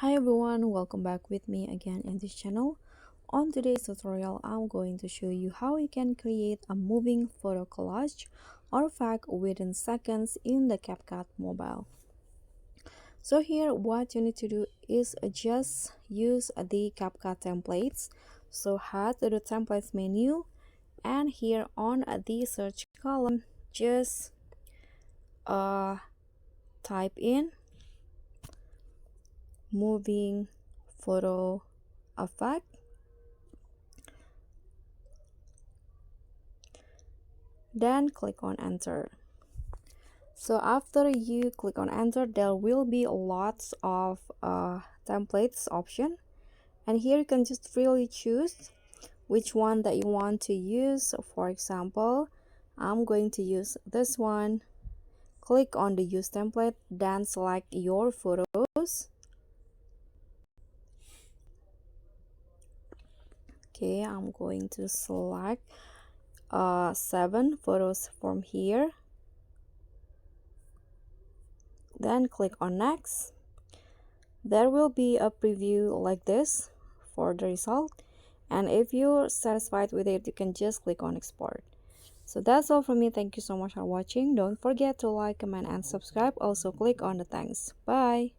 Hi everyone, welcome back with me again in this channel. On today's tutorial, I'm going to show you how you can create a moving photo collage or effect within seconds in the CapCut mobile. So here, what you need to do is just use the CapCut templates. So head to the templates menu, and here on the search column, just type in moving photo effect. Then click on enter. So after you click on enter, there will be lots of templates option, and here you can just freely choose which one that you want to use. For example, I'm going to use this one. Click on the use template, then select your photos. Okay, I'm going to select 7 photos from here. Then click on next. There will be a preview like this for the result, and if you're satisfied with it, you can just click on export. So that's all from me. Thank you so much for watching. Don't forget to like, comment, and subscribe. Also click on the thanks. Bye.